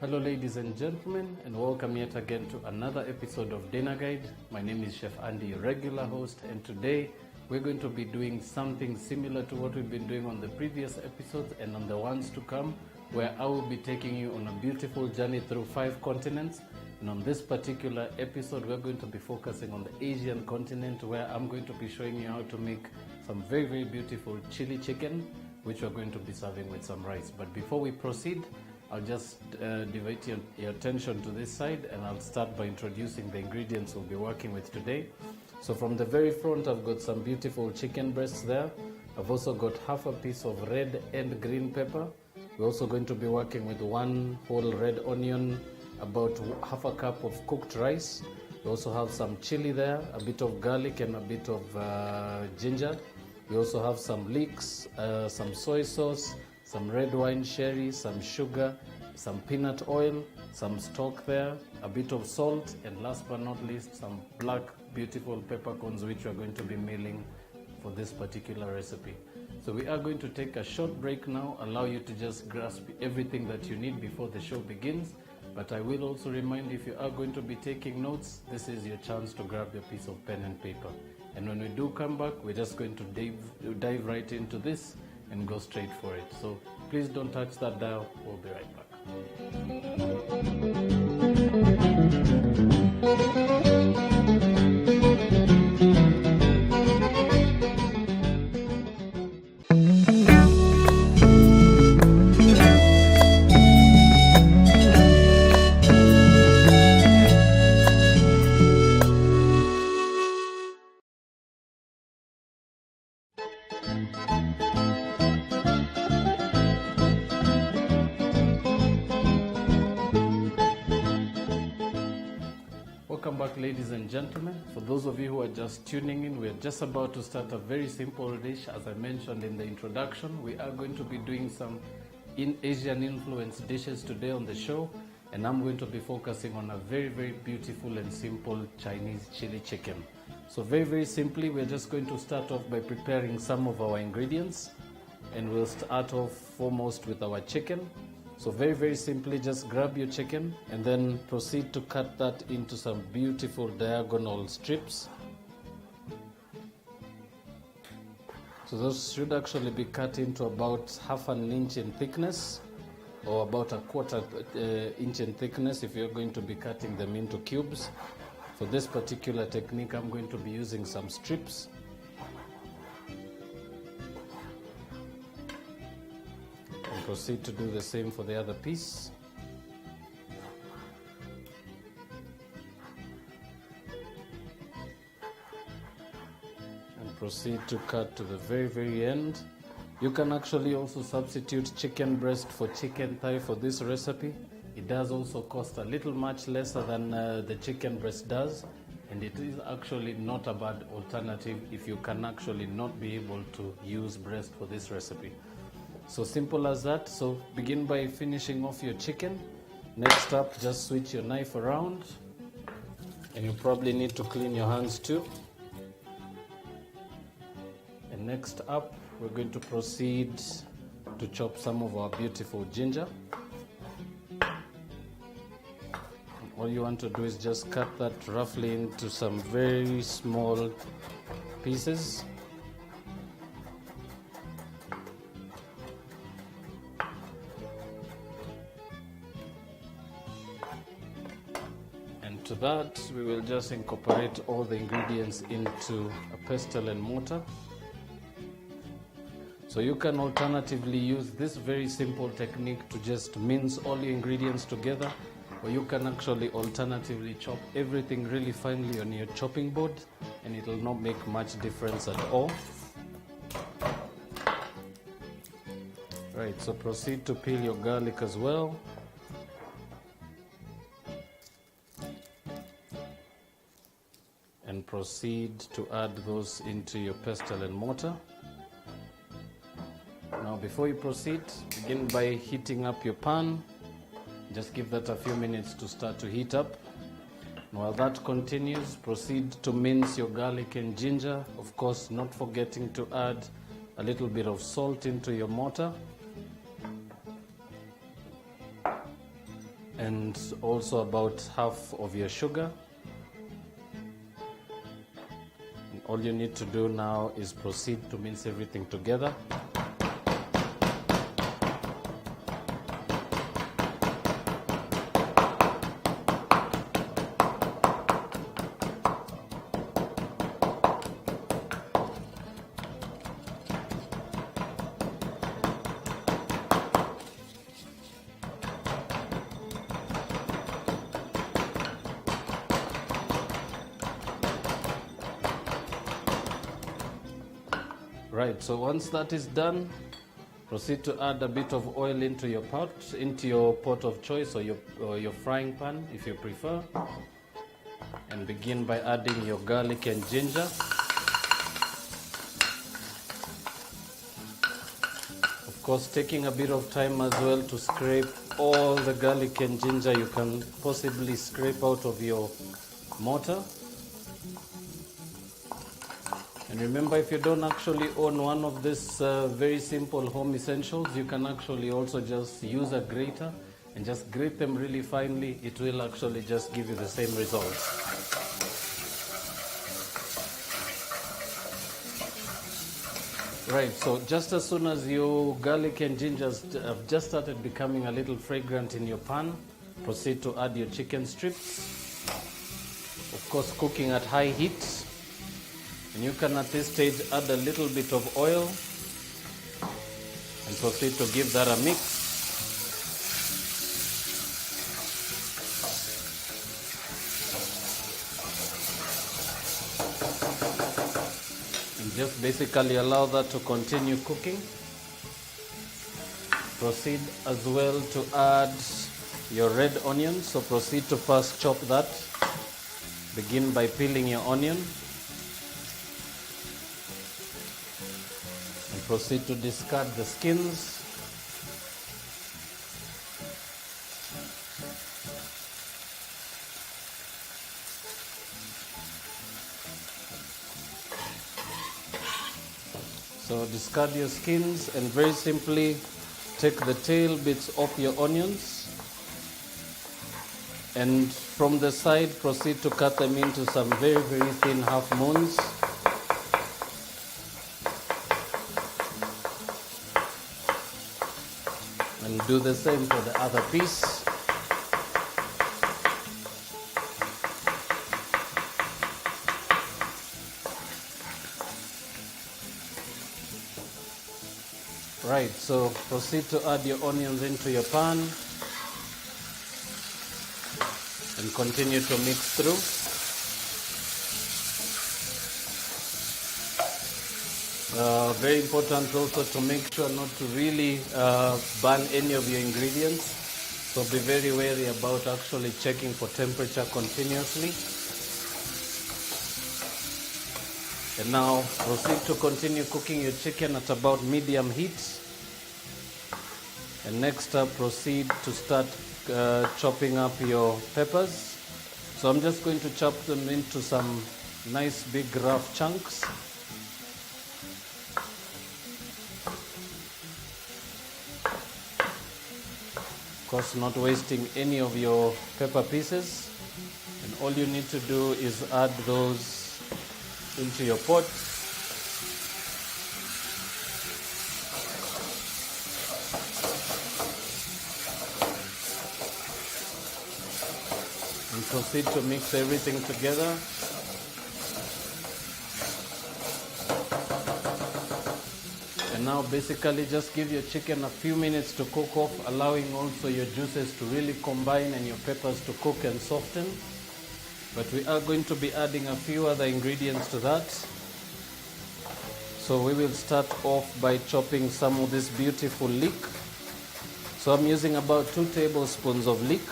Hello ladies and gentlemen, and welcome yet again to another episode of Dinner Guide. My name is Chef Andy, your regular host, and today we're going to be doing something similar to what we've been doing on the previous episodes and on the ones to come, where I will be taking you on a beautiful journey through 5 continents. And on this particular episode, we're going to be focusing on the Asian continent, where I'm going to be showing you how to make some very, very beautiful chili chicken, which we're going to be serving with some rice. But before we proceed, I'll just divert your attention to this side, and I'll start by introducing the ingredients we'll be working with today. So from the very front, I've got some beautiful chicken breasts there. I've also got half a piece of red and green pepper. We're also going to be working with 1 whole red onion, about half a cup of cooked rice. We also have some chili there, a bit of garlic and a bit of ginger. We also have some leeks, some soy sauce, some red wine sherry, some sugar, some peanut oil, some stock there, a bit of salt, and last but not least, some black beautiful peppercorns, which we're going to be milling for this particular recipe. So we are going to take a short break now, allow you to just grasp everything that you need before the show begins. But I will also remind you, if you are going to be taking notes, this is your chance to grab your piece of pen and paper. And when we do come back, we're just going to dive right into this and go straight for it. So please don't touch that dial. We'll be right back. Welcome back, ladies and gentlemen. For those of you who are just tuning in, we're just about to start a very simple dish. As I mentioned in the introduction, we are going to be doing some Asian influenced dishes today on the show, and I'm going to be focusing on a very, very beautiful and simple Chinese chili chicken. So very, very simply, we're just going to start off by preparing some of our ingredients, and we'll start off foremost with our chicken. So very, very simply, just grab your chicken and then proceed to cut that into some beautiful diagonal strips. So those should actually be cut into about 1/2 inch in thickness, or about 1/4 inch in thickness if you're going to be cutting them into cubes. For this particular technique, I'm going to be using some strips. Proceed to do the same for the other piece. And proceed to cut to the very, very end. You can actually also substitute chicken breast for chicken thigh for this recipe. It does also cost a little much lesser than the chicken breast does, and it is actually not a bad alternative if you can actually not be able to use breast for this recipe. So simple as that. So begin by finishing off your chicken. Next up, just switch your knife around, and you probably need to clean your hands too. And next up, we're going to proceed to chop some of our beautiful ginger. All you want to do is just cut that roughly into some very small pieces. To that, we will just incorporate all the ingredients into a pestle and mortar. So you can alternatively use this very simple technique to just mince all your ingredients together, or you can actually alternatively chop everything really finely on your chopping board, and it will not make much difference at all. Right, so proceed to peel your garlic as well. And proceed to add those into your pestle and mortar. Now before you proceed, begin by heating up your pan. Just give that a few minutes to start to heat up. And while that continues, proceed to mince your garlic and ginger. Of course, not forgetting to add a little bit of salt into your mortar. and also about half of your sugar. And all you need to do now is proceed to mix everything together. Right, so once that is done, proceed to add a bit of oil into your pot of choice, or your frying pan if you prefer, and begin by adding your garlic and ginger. Of course, taking a bit of time as well to scrape all the garlic and ginger you can possibly scrape out of your mortar. And remember, if you don't actually own one of these very simple home essentials, you can actually also just use a grater and just grate them really finely. It will actually just give you the same results. Right, so just as soon as your garlic and ginger have just started becoming a little fragrant in your pan, proceed to add your chicken strips. Of course, cooking at high heat. And you can at this stage add a little bit of oil and proceed to give that a mix. And just basically allow that to continue cooking. Proceed as well to add your red onions. So proceed to first chop that. Begin by peeling your onion. Proceed to discard the skins. So discard your skins and very simply take the tail bits off your onions, and from the side proceed to cut them into some very, very thin half moons. And do the same for the other piece. Right, so proceed to add your onions into your pan and continue to mix through. Very important also to make sure not to really burn any of your ingredients. So be very wary about actually checking for temperature continuously. And now proceed to continue cooking your chicken at about medium heat. And next up, proceed to start chopping up your peppers. So I'm just going to chop them into some nice big rough chunks. Of course, not wasting any of your pepper pieces. And all you need to do is add those into your pot. And proceed to mix everything together. And now basically just give your chicken a few minutes to cook off, allowing also your juices to really combine and your peppers to cook and soften. But we are going to be adding a few other ingredients to that. So we will start off by chopping some of this beautiful leek. So I'm using about 2 tablespoons of leek,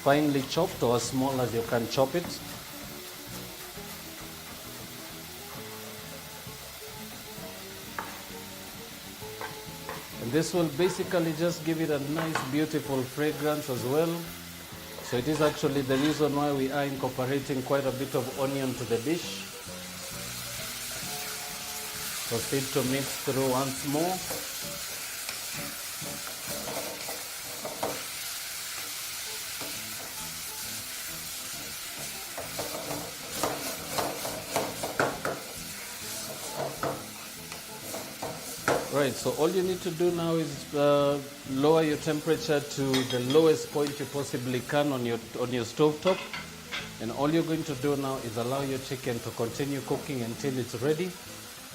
finely chopped or as small as you can chop it. And this will basically just give it a nice beautiful fragrance as well. So it is actually the reason why we are incorporating quite a bit of onion to the dish. Proceed to mix through once more. Alright, so all you need to do now is lower your temperature to the lowest point you possibly can on your stove top. And all you're going to do now is allow your chicken to continue cooking until it's ready.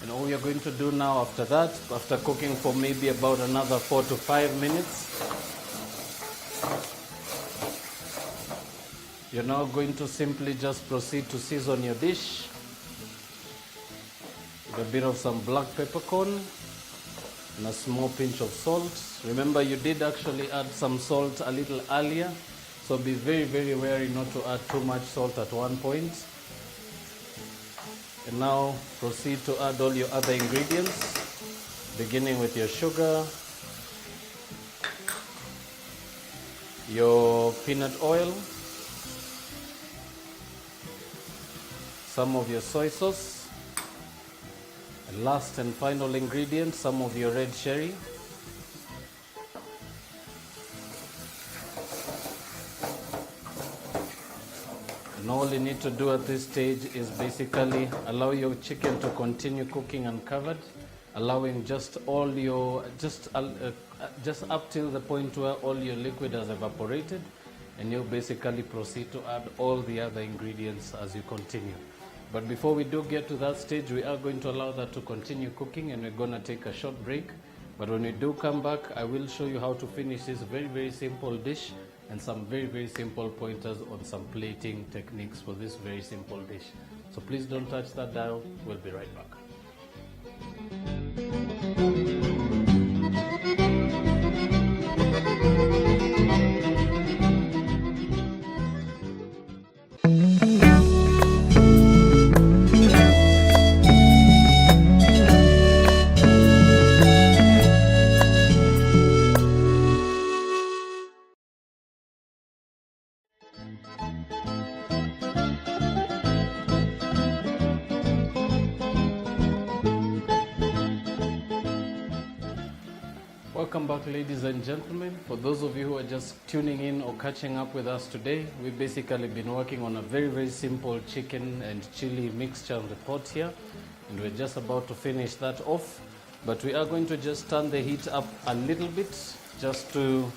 And all you're going to do now after that, after cooking for maybe about another 4 to 5 minutes, you're now going to simply just proceed to season your dish with a bit of some black peppercorn and a small pinch of salt. Remember, you did actually add some salt a little earlier, so be very, very wary not to add too much salt at one point. And now proceed to add all your other ingredients, beginning with your sugar, your peanut oil, some of your soy sauce, and last and final ingredient, some of your red cherry. And all you need to do at this stage is basically allow your chicken to continue cooking uncovered, allowing just up till the point where all your liquid has evaporated, and you'll basically proceed to add all the other ingredients as you continue. But before we do get to that stage, we are going to allow that to continue cooking, and we're going to take a short break. But when we do come back, I will show you how to finish this very, very simple dish and some very, very simple pointers on some plating techniques for this very simple dish. So please don't touch that dial. We'll be right back. Welcome back, ladies and gentlemen. For those of you who are just tuning in or catching up with us today, we've basically been working on a very, very simple chicken and chili mixture on the pot here, and we're just about to finish that off. But we are going to just turn the heat up a little bit just to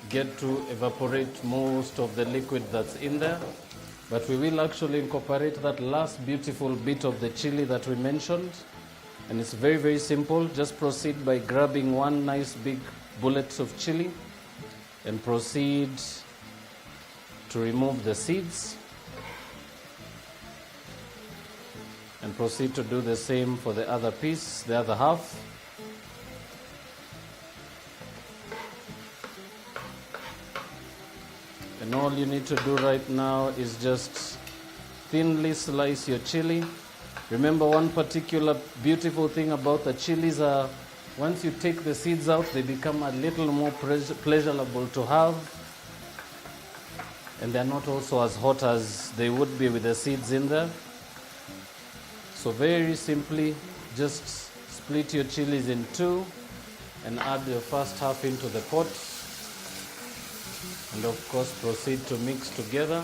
get to evaporate most of the liquid that's in there. But we will actually incorporate that last beautiful bit of the chili that we mentioned. And it's very, very simple. Just proceed by grabbing one nice big bullet of chili and proceed to remove the seeds. And proceed to do the same for the other piece, the other half. And all you need to do right now is just thinly slice your chili. Remember, one particular beautiful thing about the chilies are once you take the seeds out, they become a little more pleasurable to have. And they're not also as hot as they would be with the seeds in there. So very simply, just split your chilies in two and add your first half into the pot. And of course, proceed to mix together,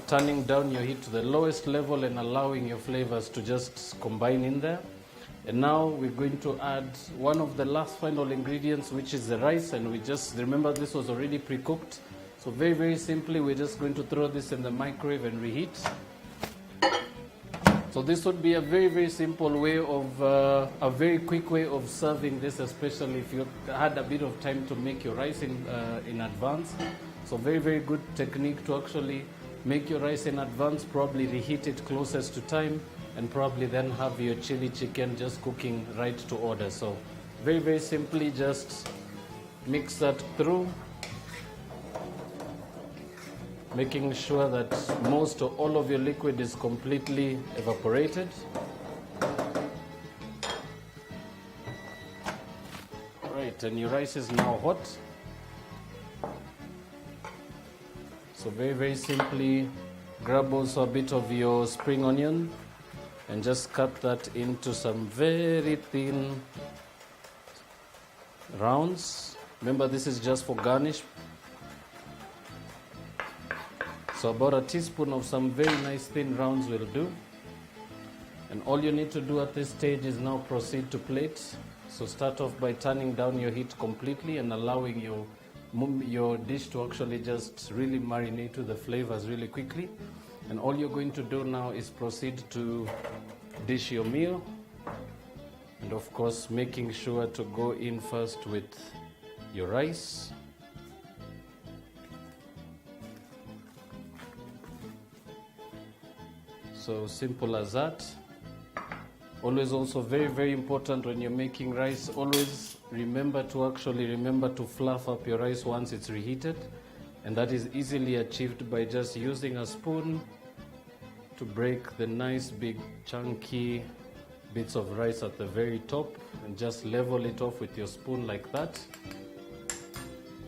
turning down your heat to the lowest level and allowing your flavors to just combine in there. And now we're going to add one of the last final ingredients, which is the rice. And we just remember this was already pre-cooked. So very, very simply, we're just going to throw this in the microwave and reheat. So this would be a very, very simple way of, a very quick way of serving this, especially if you had a bit of time to make your rice in advance. So very, very good technique to actually make your rice in advance, probably reheat it closest to time, and probably then have your chili chicken just cooking right to order. So very, very simply, just mix that through, making sure that most or all of your liquid is completely evaporated. Right, and your rice is now hot. So very, very simply, grab also a bit of your spring onion and just cut that into some very thin rounds. Remember, this is just for garnish. So about a teaspoon of some very nice thin rounds will do. And all you need to do at this stage is now proceed to plate. So start off by turning down your heat completely and allowing your dish to actually just really marinate with the flavors really quickly. And all you're going to do now is proceed to dish your meal. And of course, making sure to go in first with your rice. So simple as that. Always also very, very important when you're making rice, always remember to fluff up your rice once it's reheated. And that is easily achieved by just using a spoon to break the nice big chunky bits of rice at the very top and just level it off with your spoon like that.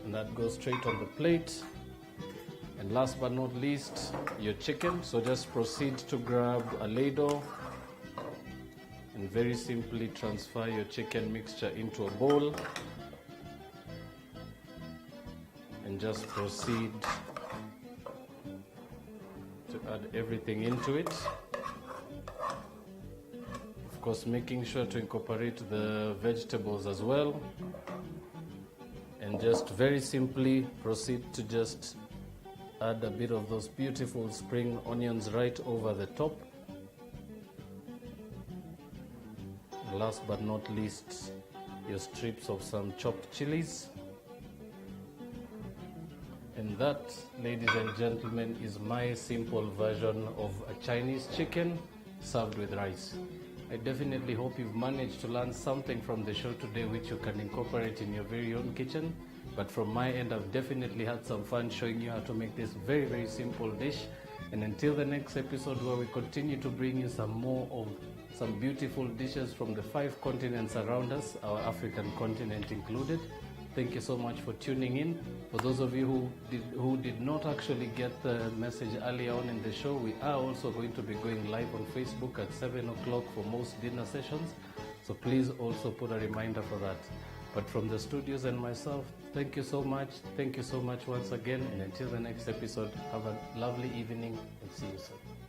And that goes straight on the plate. And last but not least, your chicken. So just proceed to grab a ladle and very simply transfer your chicken mixture into a bowl and just proceed to add everything into it. Of course, making sure to incorporate the vegetables as well, and just very simply proceed to just add a bit of those beautiful spring onions right over the top. Last but not least, your strips of some chopped chilies. And that, ladies and gentlemen, is my simple version of a Chinese chicken served with rice. I definitely hope you've managed to learn something from the show today which you can incorporate in your very own kitchen. But from my end, I've definitely had some fun showing you how to make this very, very simple dish. And until the next episode, where we continue to bring you some more of some beautiful dishes from the 5 continents around us, our African continent included. Thank you so much for tuning in. For those of you who did not actually get the message earlier on in the show, we are also going to be going live on Facebook at 7 o'clock for most dinner sessions. So please also put a reminder for that. But from the studios and myself, thank you so much. Thank you so much once again. And until the next episode, have a lovely evening and see you soon.